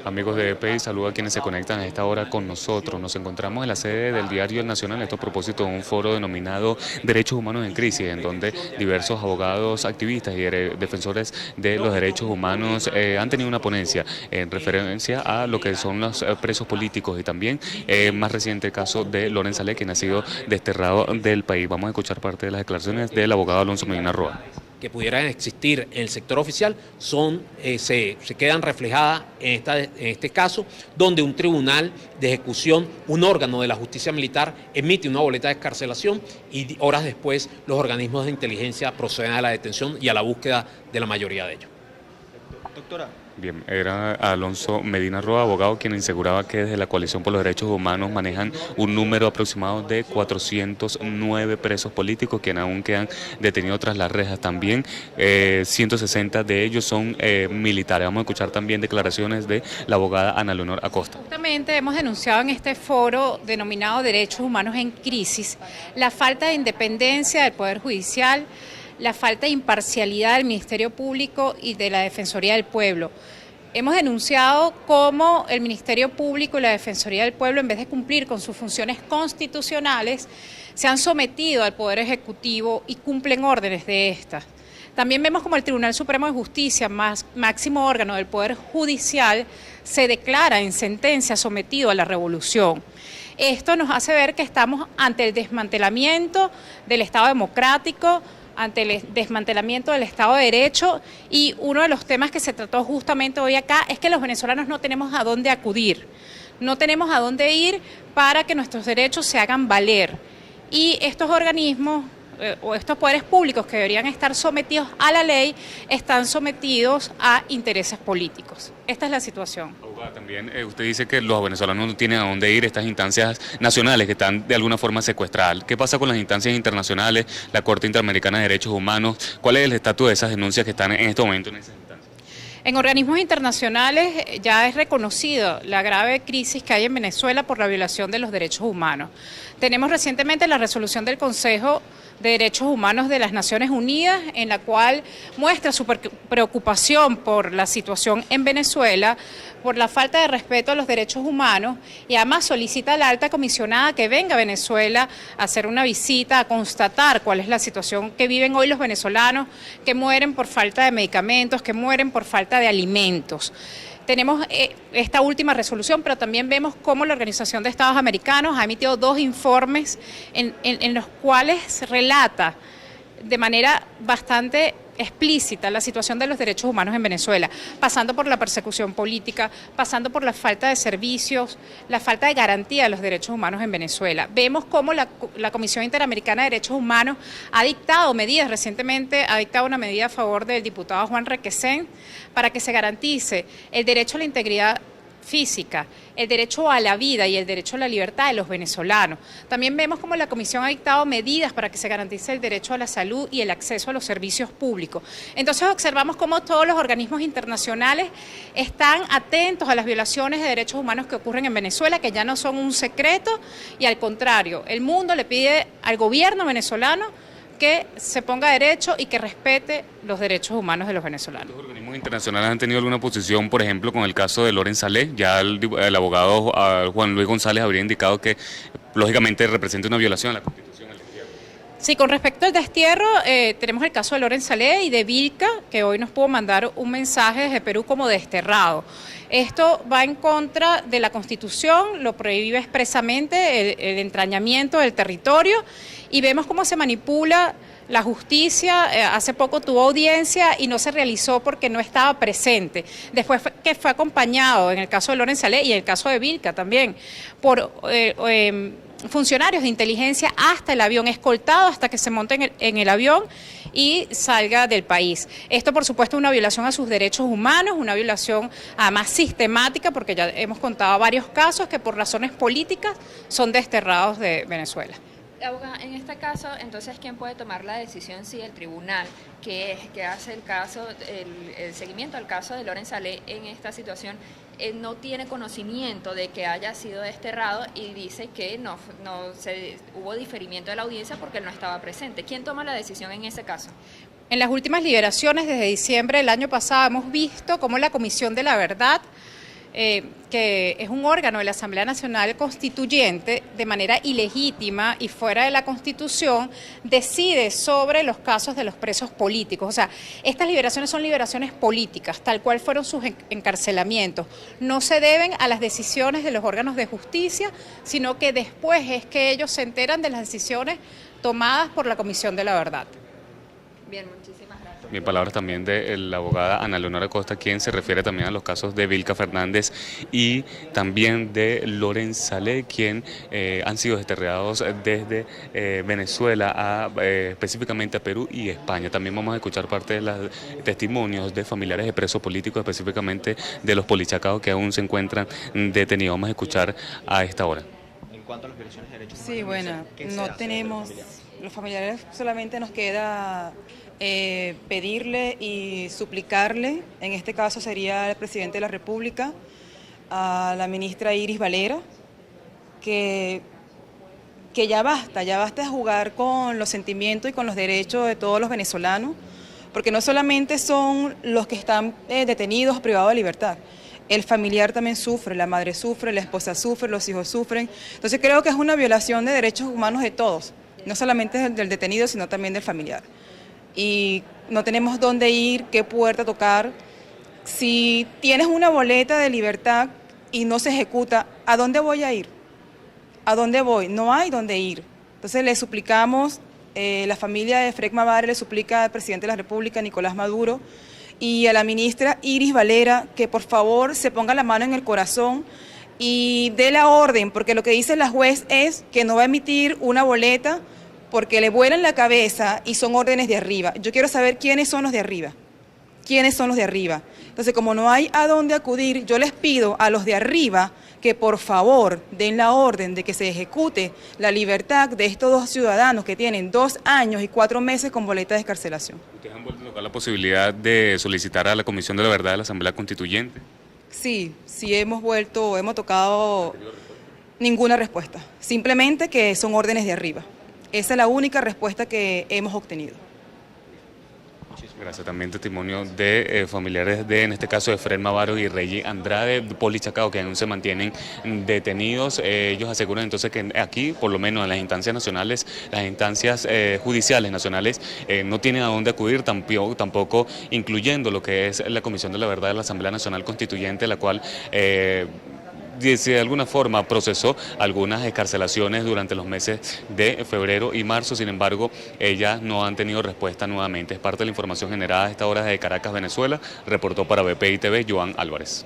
Amigos de EPI, saludo a quienes se conectan a esta hora con nosotros. Nos encontramos en la sede del diario El Nacional, esto a propósito de un foro denominado Derechos Humanos en Crisis, en donde diversos abogados, activistas y defensores de los derechos humanos han tenido una ponencia en referencia a lo que son los presos políticos y también más reciente el caso de Loren Saleh, quien ha sido desterrado del país. Vamos a escuchar parte de las declaraciones del abogado Alonso Medina Roa. Que pudieran existir en el sector oficial se quedan reflejadas en este caso, donde un tribunal de ejecución, un órgano de la justicia militar, emite una boleta de excarcelación y horas después los organismos de inteligencia proceden a la detención y a la búsqueda de la mayoría de ellos. Doctora. Bien, era Alonso Medina Roa, abogado, quien aseguraba que desde la Coalición por los Derechos Humanos manejan un número aproximado de 409 presos políticos que aún quedan detenidos tras las rejas. También 160 de ellos son militares. Vamos a escuchar también declaraciones de la abogada Ana Leonor Acosta. Justamente hemos denunciado en este foro denominado Derechos Humanos en Crisis la falta de independencia del Poder Judicial, la falta de imparcialidad del Ministerio Público y de la Defensoría del Pueblo. Hemos denunciado cómo el Ministerio Público y la Defensoría del Pueblo, en vez de cumplir con sus funciones constitucionales, se han sometido al Poder Ejecutivo y cumplen órdenes de estas. También vemos como el Tribunal Supremo de Justicia, máximo órgano del Poder Judicial, se declara en sentencia sometido a la revolución. Esto nos hace ver que estamos ante el desmantelamiento del Estado democrático, ante el desmantelamiento del Estado de Derecho, y uno de los temas que se trató justamente hoy acá es que los venezolanos no tenemos a dónde acudir, no tenemos a dónde ir para que nuestros derechos se hagan valer. Y estos organismos o estos poderes públicos que deberían estar sometidos a la ley están sometidos a intereses políticos. Esta es la situación. Abogada, también usted dice que los venezolanos no tienen a dónde ir, estas instancias nacionales que están de alguna forma secuestradas. ¿Qué pasa con las instancias internacionales, la Corte Interamericana de Derechos Humanos? ¿Cuál es el estatus de esas denuncias que están en este momento en esas instancias? En organismos internacionales ya es reconocido la grave crisis que hay en Venezuela por la violación de los derechos humanos. Tenemos recientemente la resolución del Consejo de Derechos Humanos de las Naciones Unidas, en la cual muestra su preocupación por la situación en Venezuela, por la falta de respeto a los derechos humanos, y además solicita a la alta comisionada que venga a Venezuela a hacer una visita, a constatar cuál es la situación que viven hoy los venezolanos, que mueren por falta de medicamentos, que mueren por falta de alimentos. Tenemos esta última resolución, pero también vemos cómo la Organización de Estados Americanos ha emitido 2 informes en los cuales relata de manera bastante explícita la situación de los derechos humanos en Venezuela, pasando por la persecución política, pasando por la falta de servicios, la falta de garantía de los derechos humanos en Venezuela. Vemos cómo la Comisión Interamericana de Derechos Humanos ha dictado medidas, recientemente ha dictado una medida a favor del diputado Juan Requesén para que se garantice el derecho a la integridad física, el derecho a la vida y el derecho a la libertad de los venezolanos. También vemos cómo la Comisión ha dictado medidas para que se garantice el derecho a la salud y el acceso a los servicios públicos. Entonces observamos cómo todos los organismos internacionales están atentos a las violaciones de derechos humanos que ocurren en Venezuela, que ya no son un secreto, y al contrario, el mundo le pide al gobierno venezolano que se ponga derecho y que respete los derechos humanos de los venezolanos. ¿Los organismos internacionales han tenido alguna posición, por ejemplo, con el caso de Loren Saleh? Ya el abogado Juan Luis González habría indicado que, lógicamente, representa una violación a la Constitución. Sí, con respecto al destierro, tenemos el caso de Loren Saleh y de Vilca, que hoy nos pudo mandar un mensaje desde Perú como desterrado. Esto va en contra de la Constitución, lo prohíbe expresamente el entrañamiento del territorio, y vemos cómo se manipula la justicia. Hace poco tuvo audiencia y no se realizó porque no estaba presente. Después que fue acompañado, en el caso de Loren Saleh y en el caso de Vilca también, por funcionarios de inteligencia hasta el avión, escoltado hasta que se monte en el avión y salga del país. Esto, por supuesto, es una violación a sus derechos humanos, una violación además sistemática, porque ya hemos contado varios casos que por razones políticas son desterrados de Venezuela. En este caso, entonces, ¿quién puede tomar la decisión si el tribunal que hace el caso, el seguimiento al caso de Loren Saleh en esta situación no tiene conocimiento de que haya sido desterrado y dice que hubo diferimiento de la audiencia porque él no estaba presente? ¿Quién toma la decisión en ese caso? En las últimas liberaciones, desde diciembre del año pasado, hemos visto cómo la Comisión de la Verdad, que es un órgano de la Asamblea Nacional Constituyente, de manera ilegítima y fuera de la Constitución, decide sobre los casos de los presos políticos. O sea, estas liberaciones son liberaciones políticas, tal cual fueron sus encarcelamientos. No se deben a las decisiones de los órganos de justicia, sino que después es que ellos se enteran de las decisiones tomadas por la Comisión de la Verdad. Bien, muchísimas gracias. Bien, palabras también de la abogada Ana Leonora Costa, quien se refiere también a los casos de Vilca Fernández y también de Loren Saleh, quien han sido desterrados desde Venezuela específicamente a Perú y España. También vamos a escuchar parte de los testimonios de familiares de presos políticos, específicamente de los polichacados que aún se encuentran detenidos. Vamos a escuchar a esta hora. En cuanto a las violaciones de derechos humanos, sí, bueno, no tenemos, los familiares solamente nos queda pedirle y suplicarle, en este caso sería el presidente de la República, a la ministra Iris Valera, que ya basta de jugar con los sentimientos y con los derechos de todos los venezolanos, porque no solamente son los que están detenidos o privados de libertad, el familiar también sufre, la madre sufre, la esposa sufre, los hijos sufren. Entonces creo que es una violación de derechos humanos de todos, no solamente del detenido, sino también del familiar. Y no tenemos dónde ir, qué puerta tocar. Si tienes una boleta de libertad y no se ejecuta, ¿a dónde voy a ir? ¿A dónde voy? No hay dónde ir. Entonces le suplicamos, la familia de Frek Mavare le suplica al presidente de la República, Nicolás Maduro, y a la ministra Iris Valera, que por favor se ponga la mano en el corazón y dé la orden, porque lo que dice la juez es que no va a emitir una boleta porque le vuelan la cabeza y son órdenes de arriba. Yo quiero saber quiénes son los de arriba. ¿Quiénes son los de arriba? Entonces, como no hay a dónde acudir, yo les pido a los de arriba que por favor den la orden de que se ejecute la libertad de estos dos ciudadanos que tienen 2 años y 4 meses con boleta de excarcelación. ¿Ustedes han vuelto a tocar la posibilidad de solicitar a la Comisión de la Verdad de la Asamblea Constituyente? Sí, hemos tocado ninguna respuesta. Simplemente que son órdenes de arriba. Esa es la única respuesta que hemos obtenido. Gracias. También testimonio de familiares de, en este caso, de Fred Mavaro y Reggie Andrade, polichacao, que aún se mantienen detenidos. Ellos aseguran entonces que aquí, por lo menos en las instancias nacionales, las instancias judiciales nacionales, no tienen a dónde acudir, tampoco incluyendo lo que es la Comisión de la Verdad de la Asamblea Nacional Constituyente, la cual de alguna forma procesó algunas excarcelaciones durante los meses de febrero y marzo. Sin embargo, ellas no han tenido respuesta nuevamente. Es parte de la información generada a esta hora de Caracas, Venezuela. Reportó para BPI TV Joan Álvarez.